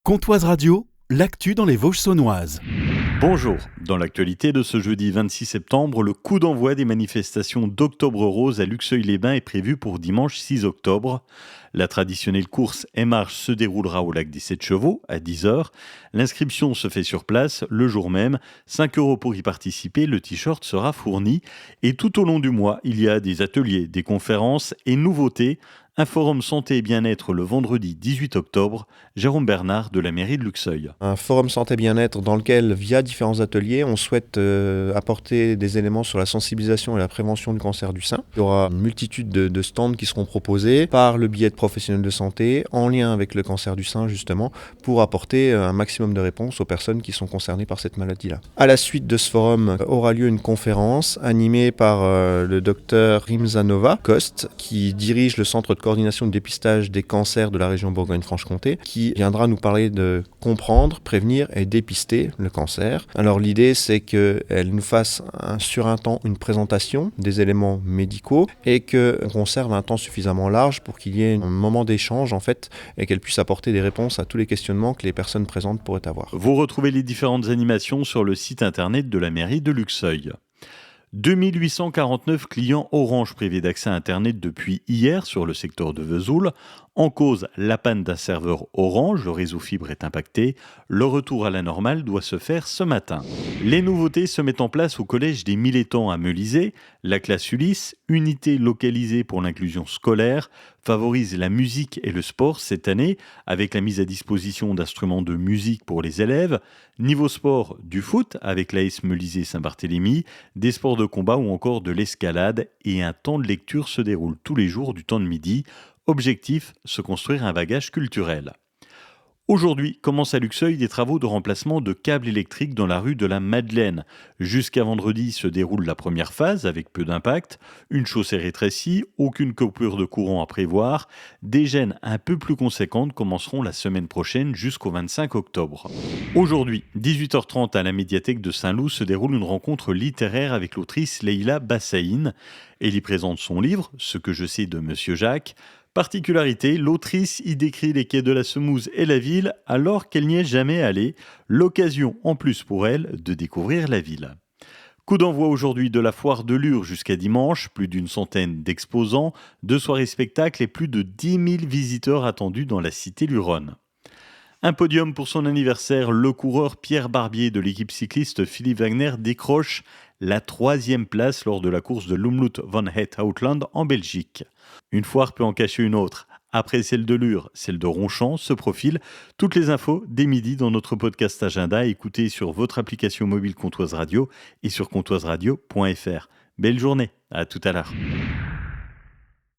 Comptoise Radio, l'actu dans les Vosges saunoises. Bonjour, dans l'actualité de ce jeudi 26 septembre, le coup d'envoi des manifestations d'Octobre Rose à Luxeuil-les-Bains est prévu pour dimanche 6 octobre. La traditionnelle course et marche se déroulera au lac des 7 Chevaux à 10h. L'inscription se fait sur place le jour même. 5 € pour y participer, le t-shirt sera fourni. Et tout au long du mois, il y a des ateliers, des conférences et nouveautés. Un forum santé et bien-être le vendredi 18 octobre. Jérôme Bernard de la mairie de Luxeuil. Un forum santé bien-être dans lequel, via différents ateliers, on souhaite apporter des éléments sur la sensibilisation et la prévention du cancer du sein. Il y aura une multitude de stands qui seront proposés par le biais de professionnels de santé en lien avec le cancer du sein justement pour apporter un maximum de réponses aux personnes qui sont concernées par cette maladie-là. À la suite de ce forum aura lieu une conférence animée par le docteur Rimzanova Kost qui dirige le centre de coordination de dépistage des cancers de la région Bourgogne-Franche-Comté qui viendra nous parler de comprendre, prévenir et dépister le cancer. Alors l'idée c'est qu'elle nous fasse sur un temps une présentation des éléments médicaux et qu'on conserve un temps suffisamment large pour qu'il y ait un moment d'échange en fait et qu'elle puisse apporter des réponses à tous les questionnements que les personnes présentes pourraient avoir. Vous retrouvez les différentes animations sur le site internet de la mairie de Luxeuil. 2849 clients Orange privés d'accès à Internet depuis hier sur le secteur de Vesoul. En cause, la panne d'un serveur Orange, le réseau fibre est impacté. Le retour à la normale doit se faire ce matin. Les nouveautés se mettent en place au collège des Mille-Étangs à Meulizay. La classe Ulysse, unité localisée pour l'inclusion scolaire, favorise la musique et le sport cette année avec la mise à disposition d'instruments de musique pour les élèves. Niveau sport, du foot avec l'AS Meulizay-Saint-Barthélemy, des sports de combat ou encore de l'escalade et un temps de lecture se déroule tous les jours du temps de midi. Objectif, se construire un bagage culturel. Aujourd'hui commencent à Luxeuil des travaux de remplacement de câbles électriques dans la rue de la Madeleine. Jusqu'à vendredi se déroule la première phase avec peu d'impact. Une chaussée rétrécie, aucune coupure de courant à prévoir. Des gênes un peu plus conséquentes commenceront la semaine prochaine jusqu'au 25 octobre. Aujourd'hui, 18h30 à la médiathèque de Saint-Loup se déroule une rencontre littéraire avec l'autrice Leïla Bassaïn. Elle y présente son livre « Ce que je sais de Monsieur Jacques ». Particularité, l'autrice y décrit les quais de la Semouse et la ville alors qu'elle n'y est jamais allée. L'occasion en plus pour elle de découvrir la ville. Coup d'envoi aujourd'hui de la foire de Lure jusqu'à dimanche, plus d'une centaine d'exposants, 2 soirées spectacles et plus de 10 000 visiteurs attendus dans la cité luronne. Un podium pour son anniversaire, le coureur Pierre Barbier de l'équipe cycliste Philippe Wagner décroche la 3e place lors de la course de l'Umloot Van Het Outland en Belgique. Une foire peut en cacher une autre. Après celle de Lure, celle de Ronchamp se profile. Toutes les infos dès midi dans notre podcast agenda. Écoutez sur votre application mobile Comptoise Radio et sur comptoiseradio.fr. Belle journée, à tout à l'heure.